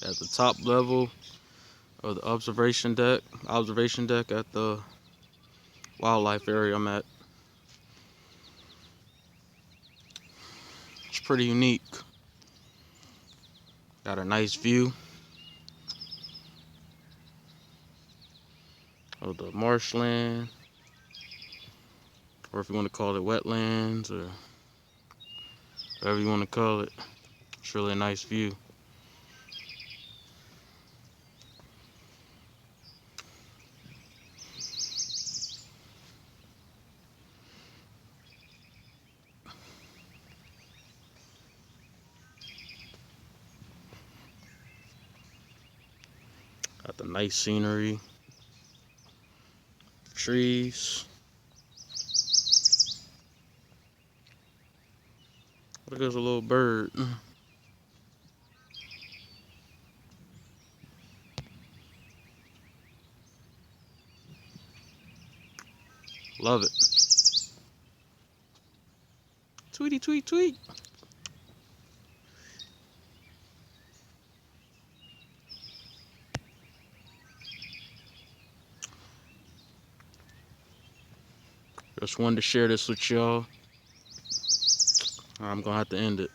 at the top level of the observation deck at the wildlife area I'm at. It's pretty unique. Got a nice view of the marshland, or if you want to call it wetlands, or whatever you want to call it. It's really a nice view. Got the nice scenery, trees. Look, there's a little bird. Love it. Tweety, tweet, tweet. Just wanted to share this with y'all. I'm gonna have to end it.